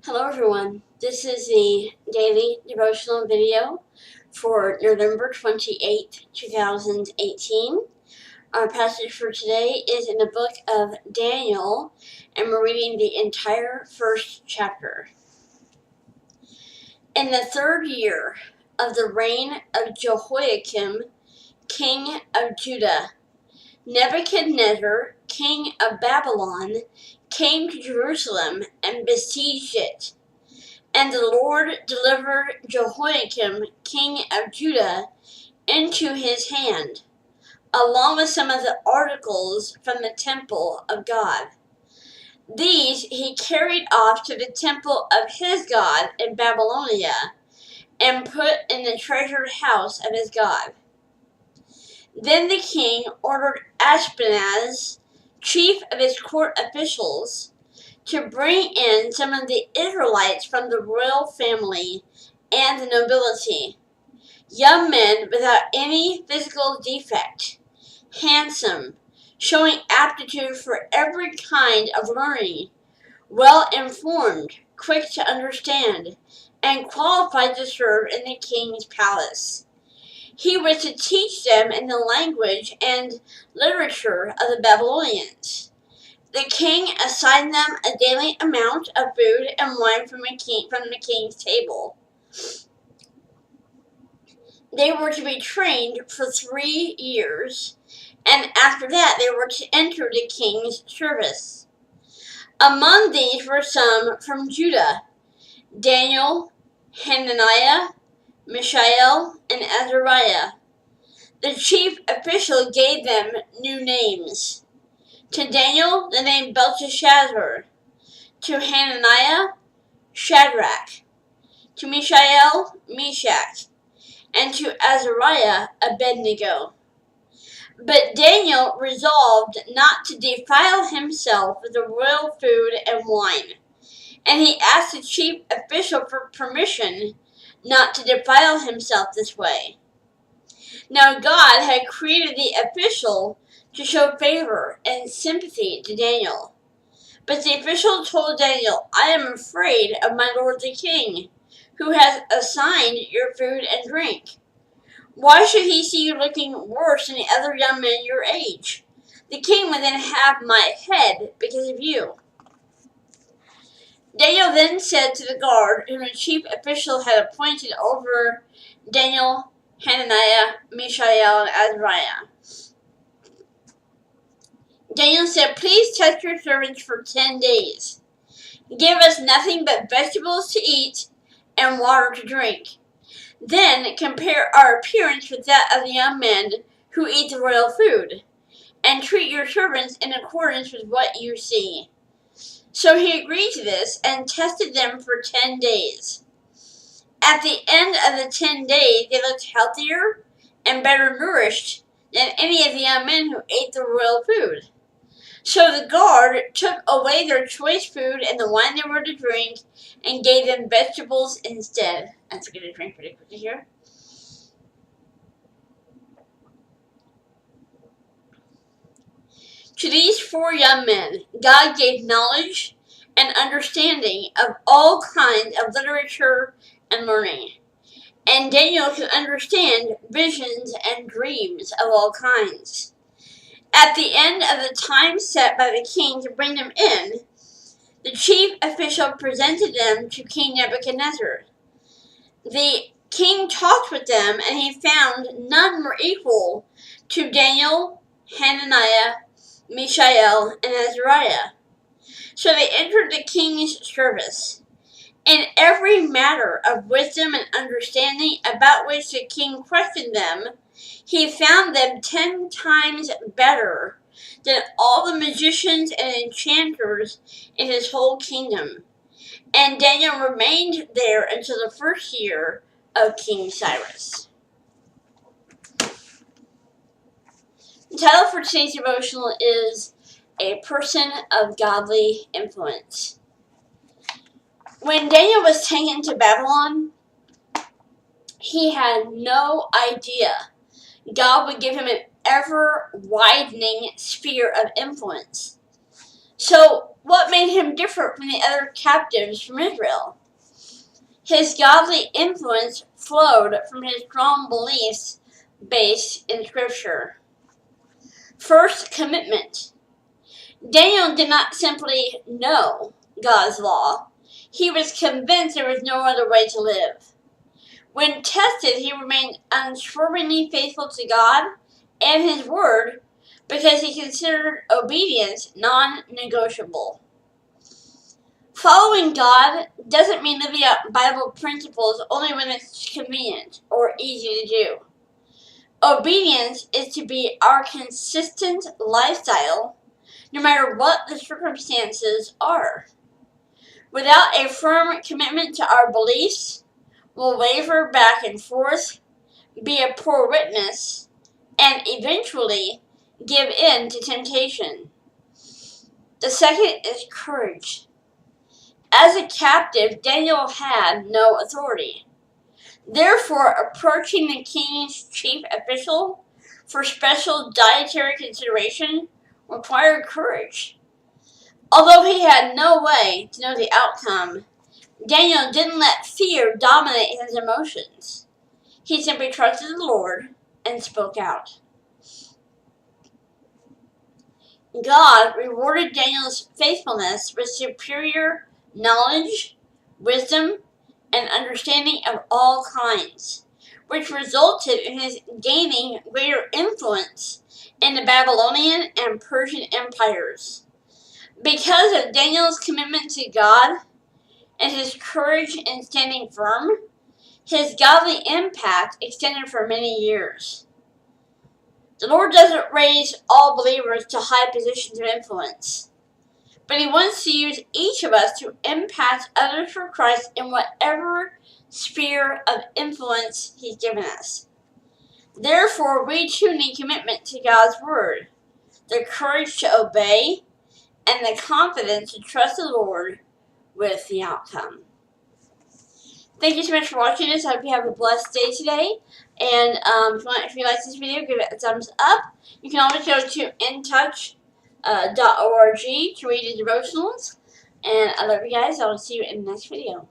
Hello everyone, this is the daily devotional video for November 28th, 2018. Our passage for today is in the book of Daniel, and we're reading the entire first chapter. In the third year of the reign of Jehoiakim, king of Judah, Nebuchadnezzar, king of Babylon, came to Jerusalem and besieged it. And the Lord delivered Jehoiakim, king of Judah, into his hand, along with some of the articles from the temple of God. These he carried off to the temple of his God in Babylonia, and put in the treasured house of his God. Then the king ordered Ashpenaz, chief of his court officials, to bring in some of the Israelites from the royal family and the nobility, young men without any physical defect, handsome, showing aptitude for every kind of learning, well informed, quick to understand, and qualified to serve in the king's palace. He was to teach them in the language and literature of the Babylonians. The king assigned them a daily amount of food and wine from the king's table. They were to be trained for 3 years, and after that they were to enter the king's service. Among these were some from Judah: Daniel, Hananiah, Mishael, and Azariah. The chief official gave them new names. To Daniel, the name Belteshazzar. To Hananiah, Shadrach. To Mishael, Meshach. And to Azariah, Abednego. But Daniel resolved not to defile himself with the royal food and wine, and he asked the chief official for permission not to defile himself this way. Now God had created the official to show favor and sympathy to Daniel. But the official told Daniel, "I am afraid of my lord the king, who has assigned your food and drink. Why should he see you looking worse than the other young men your age? The king will then have my head because of you." Daniel then said to the guard, whom the chief official had appointed over Daniel, Hananiah, Mishael, and Azariah. Daniel said, "Please test your servants for 10 days. Give us nothing but vegetables to eat and water to drink. Then compare our appearance with that of the young men who eat the royal food, and treat your servants in accordance with what you see." So he agreed to this and tested them for 10 days. At the end of the 10 days, they looked healthier and better nourished than any of the young men who ate the royal food. So the guard took away their choice food and the wine they were to drink, and gave them vegetables instead. Let's get a drink pretty quickly here. To these 4 young men, God gave knowledge and understanding of all kinds of literature and learning. And Daniel could understand visions and dreams of all kinds. At the end of the time set by the king to bring them in, the chief official presented them to King Nebuchadnezzar. The king talked with them, and he found none more equal to Daniel, Hananiah, Mishael, and Azariah. So they entered the king's service. In every matter of wisdom and understanding about which the king questioned them, he found them 10 times better than all the magicians and enchanters in his whole kingdom. And Daniel remained there until the first year of King Cyrus. The title for today's devotional is "A Person of Godly Influence." When Daniel was taken to Babylon, he had no idea God would give him an ever-widening sphere of influence. So What made him different from the other captives from Israel? His godly influence flowed from his strong beliefs based in Scripture. First, commitment. Daniel did not simply know God's law. He was convinced there was no other way to live. When tested, he remained unswervingly faithful to God and His Word because he considered obedience non-negotiable. Following God doesn't mean living out Bible principles only when it's convenient or easy to do. Obedience is to be our consistent lifestyle no matter what the circumstances are. Without a firm commitment to our beliefs, we'll waver back and forth, be a poor witness, and eventually give in to temptation. The second is courage. As a captive, Daniel had no authority. Therefore, approaching the king's chief official for special dietary consideration required courage. Although he had no way to know the outcome, Daniel didn't let fear dominate his emotions. He simply trusted the Lord and spoke out. God rewarded Daniel's faithfulness with superior knowledge, wisdom, and understanding of all kinds, which resulted in his gaining greater influence in the Babylonian and Persian empires. Because of Daniel's commitment to God and his courage in standing firm, his godly impact extended for many years. The Lord doesn't raise all believers to high positions of influence, but He wants to use each of us to impact others for Christ in whatever sphere of influence He's given us. Therefore, we too need commitment to God's Word, the courage to obey, and the confidence to trust the Lord with the outcome. Thank you so much for watching this. I hope you have a blessed day today. And if you like this video, give it a thumbs up. You can always go to intouch.org to read the devotionals. And I love you guys. I will see you in the next video.